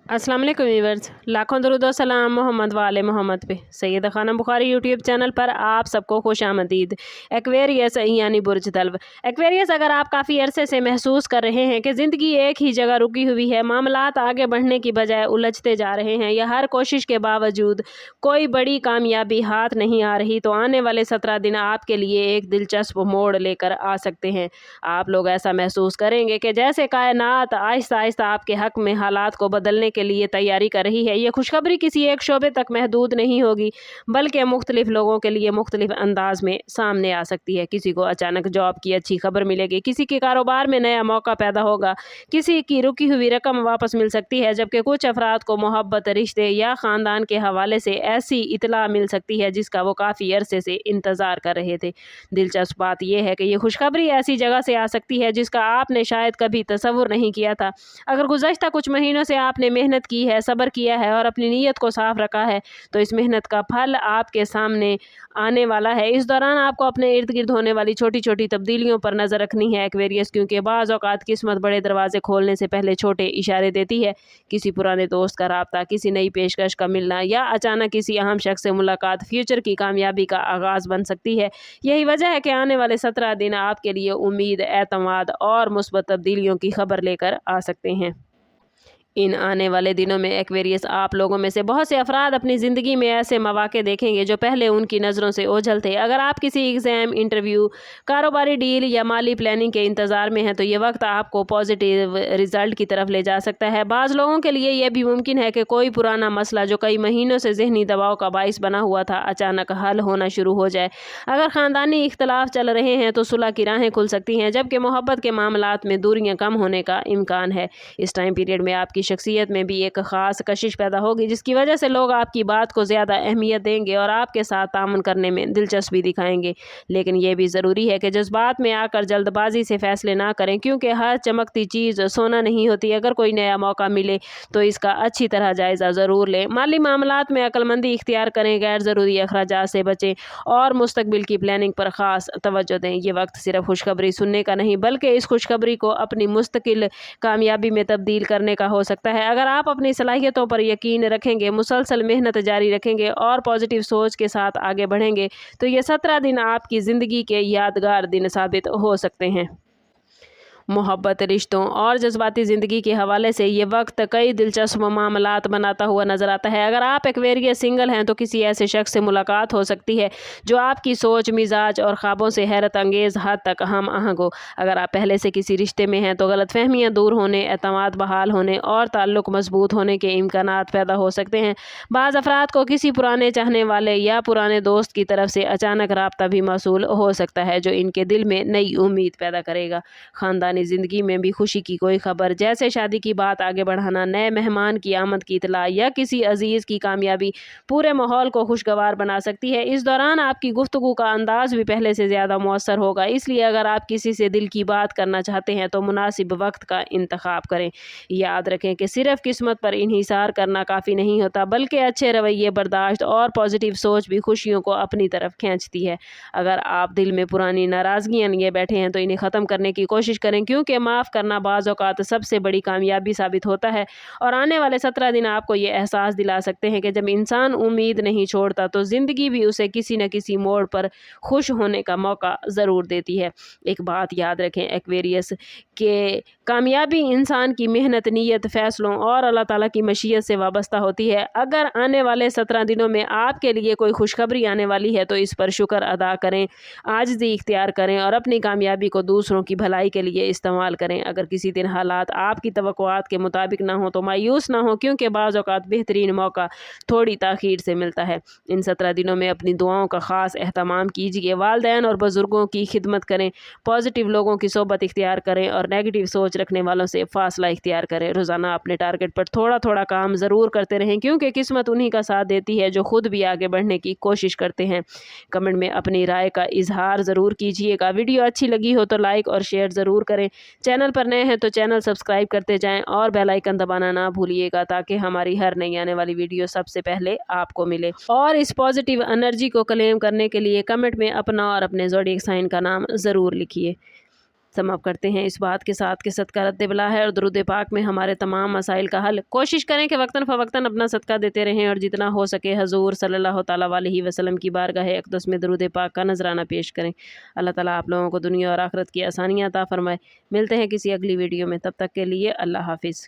अस्सलाम वालेकुम व्यूअर्स, लाखों दरूद और सलाम मोहम्मद वाले मोहम्मद पे। सैयदा खानम बुखारी यूट्यूब चैनल पर आप सबको खुश आमदीद। एक्वेरियस यानी बुर्ज तलब। एक्वेरियस, अगर आप काफ़ी अरसे से महसूस कर रहे हैं कि ज़िंदगी एक ही जगह रुकी हुई है, मामलात आगे बढ़ने की बजाय उलझते जा रहे हैं या हर कोशिश के बावजूद कोई बड़ी कामयाबी हाथ नहीं आ रही, तो आने वाले 17 दिन आपके लिए एक दिलचस्प मोड़ लेकर आ सकते हैं। आप लोग ऐसा महसूस करेंगे कि जैसे कायनात आहिस्ता आहिस्ता आपके हक़ में हालात को बदलने के लिए तैयारी कर रही है। ये खुशखबरी किसी एक शोबे तक महदूद नहीं होगी, बल्कि मुख्तलिफ लोगों के लिए मुख्तलिफ अंदाज में सामने आ सकती है। किसी को अचानक जॉब की अच्छी खबर मिलेगी, किसी के कारोबार में नया मौका पैदा होगा, किसी की रुकी हुई रकम वापस मिल सकती है, जबकि कुछ अफराद को मोहब्बत, रिश्ते या ख़ानदान के हवाले से ऐसी इतला मिल सकती है जिसका वो काफ़ी अरसे से इंतज़ार कर रहे थे। दिलचस्प बात यह है कि ये खुशखबरी ऐसी जगह से आ सकती है जिसका आपने शायद कभी तसव्वुर नहीं किया था। अगर गुज़श्ता कुछ महीनों से आपने मेहनत की है, सब्र किया है और अपनी नीयत को साफ रखा है, तो इस मेहनत का फल आपके सामने आने वाला है। इस दौरान आपको अपने इर्द गिर्द होने वाली छोटी छोटी तब्दीलियों पर नज़र रखनी है एक्वेरियस, क्योंकि बाज़ औक़ात किस्मत बड़े दरवाजे खोलने से पहले छोटे इशारे देती है। किसी पुराने दोस्त का राब्ता, किसी नई पेशकश का मिलना या अचानक किसी अहम शख्स से मुलाकात फ्यूचर की कामयाबी का आगाज़ बन सकती है। यही वजह है कि आने वाले 17 दिन आपके लिए उम्मीद, एतमाद और मुस्बत तब्दीलियों की खबर लेकर आ सकते हैं। इन आने वाले दिनों में एक्वेरियस, आप लोगों में से बहुत से अफराद अपनी ज़िंदगी में ऐसे मौके देखेंगे जो पहले उनकी नज़रों से ओझल थे। अगर आप किसी एग्ज़ाम, इंटरव्यू, कारोबारी डील या माली प्लानिंग के इंतज़ार में हैं, तो ये वक्त आपको पॉजिटिव रिज़ल्ट की तरफ ले जा सकता है। बाज़ लोगों के लिए यह भी मुमकिन है कि कोई पुराना मसला जो कई महीनों से ज़हनी दबाव का बाइस बना हुआ था, अचानक हल होना शुरू हो जाए। अगर ख़ानदानी इख्तलाफ चल रहे हैं तो सुलह की राहें खुल सकती हैं, जबकि मोहब्बत के मामलात में दूरियाँ कम होने का इम्कान है। इस टाइम पीरियड में आपकी शख्सियत में भी एक ख़ास कशिश पैदा होगी, जिसकी वजह से लोग आपकी बात को ज़्यादा अहमियत देंगे और आपके साथ तामुन करने में दिलचस्पी दिखाएंगे। लेकिन यह भी ज़रूरी है कि जज्बात में आकर जल्दबाजी से फ़ैसले ना करें, क्योंकि हर चमकती चीज़ सोना नहीं होती। अगर कोई नया मौका मिले तो इसका अच्छी तरह जायज़ा ज़रूर लें। माली मामलात में अक्लमंदी इख्तियार करें, गैर ज़रूरी अखराजात से बचें और मुस्तकबिल की प्लानिंग पर ख़ास तवज्जो दें। ये वक्त सिर्फ खुशखबरी सुनने का नहीं, बल्कि इस खुशखबरी को अपनी मुस्तकिल कामयाबी में तब्दील करने का हो सकता है। अगर आप अपनी सलाहियतों पर यकीन रखेंगे, मुसलसल मेहनत जारी रखेंगे और पॉजिटिव सोच के साथ आगे बढ़ेंगे, तो ये 17 दिन आपकी ज़िंदगी के यादगार दिन साबित हो सकते हैं। मोहब्बत, रिश्तों और जज्बाती ज़िंदगी के हवाले से ये वक्त कई दिलचस्प मामलात बनाता हुआ नज़र आता है। अगर आप एक्वेरियस सिंगल हैं तो किसी ऐसे शख्स से मुलाकात हो सकती है जो आपकी सोच, मिजाज और ख्वाबों से हैरत अंगेज़ हद तक हम आहंग हो। अगर आप पहले से किसी रिश्ते में हैं तो गलतफहमियाँ दूर होने, एतमाद बहाल होने और ताल्लुक़ मजबूत होने के इम्कानात पैदा हो सकते हैं। बाज़ अफराद को किसी पुराने चाहने वाले या पुराने दोस्त की तरफ से अचानक राब्ता भी मौसूल हो सकता है, जो इनके दिल में नई उम्मीद पैदा करेगा। ख़ानदानी ज़िंदगी में भी खुशी की कोई खबर, जैसे शादी की बात आगे बढ़ाना, नए मेहमान की आमद की इतला या किसी अजीज़ की कामयाबी, पूरे माहौल को खुशगवार बना सकती है। इस दौरान आपकी गुफ्तगू का अंदाज भी पहले से ज़्यादा मौसर होगा, इसलिए अगर आप किसी से दिल की बात करना चाहते हैं तो मुनासिब वक्त का इंतखाब करें। याद रखें कि सिर्फ किस्मत पर इन्हिसार करना काफ़ी नहीं होता, बल्कि अच्छे रवैये, बर्दाश्त और पॉजिटिव सोच भी खुशियों को अपनी तरफ खींचती है। अगर आप दिल में पुरानी नाराज़गियाँ लिए बैठे हैं तो इन्हें ख़त्म करने की कोशिश करें, क्योंकि माफ़ करना बाज़ औक़ात सबसे बड़ी कामयाबी साबित होता है। और आने वाले 17 दिन आपको ये एहसास दिला सकते हैं कि जब इंसान उम्मीद नहीं छोड़ता तो ज़िंदगी भी उसे किसी न किसी मोड़ पर खुश होने का मौका ज़रूर देती है। एक बात याद रखें एक्वेरियस, के कामयाबी इंसान की मेहनत, नीयत, फ़ैसलों और अल्लाह ताला की मशीयत से वाबस्ता होती है। अगर आने वाले 17 दिनों में आपके लिए कोई खुशखबरी आने वाली है तो इस पर शुक्र अदा करें, आजिज़ी इख्तियार करें और अपनी कामयाबी को दूसरों की भलाई के लिए इस्तेमाल करें। अगर किसी दिन हालात आपकी तवक्कुआत के मुताबिक ना हो तो मायूस ना हो, क्योंकि बाज़ औक़ात बेहतरीन मौका थोड़ी ताख़ीर से मिलता है। इन 17 दिनों में अपनी दुआओं का ख़ास एहतमाम कीजिए, वालिदैन और बुज़ुर्गों की खिदमत करें, पॉजिटिव लोगों की सोबत इख्तियार करें और नेगेटिव सोच रखने वालों से फ़ासला इख्तियार करें। रोज़ाना अपने टारगेट पर थोड़ा थोड़ा काम ज़रूर करते रहें, क्योंकि किस्मत उन्हीं का साथ देती है जो खुद भी आगे बढ़ने की कोशिश करते हैं। कमेंट में अपनी राय का इजहार ज़रूर कीजिएगा। वीडियो अच्छी लगी हो तो लाइक और शेयर ज़रूर करें। चैनल पर नए हैं तो चैनल सब्सक्राइब करते जाएं और बेल आइकन दबाना ना भूलिएगा, ताकि हमारी हर नई आने वाली वीडियो सबसे पहले आपको मिले। और इस पॉजिटिव एनर्जी को क्लेम करने के लिए कमेंट में अपना और अपने ज़ोडिएक साइन का नाम ज़रूर लिखिए। समाप्त करते हैं इस बात के साथ कि सदका रद्द बला है और दरूद पाक में हमारे तमाम मसाइल का हल। कोशिश करें कि वक्तन फ़वक्तन अपना सदका देते रहें और जितना हो सके हजूर सल्लल्लाहु ताला अलैहि वसल्लम की बारगाह अक़दस में दरूद पाक का नजराना पेश करें। अल्लाह ताला आप लोगों को दुनिया और आखिरत की आसानियाँ अता फरमाए। मिलते हैं किसी अगली वीडियो में, तब तक के लिए अल्लाह हाफिज़।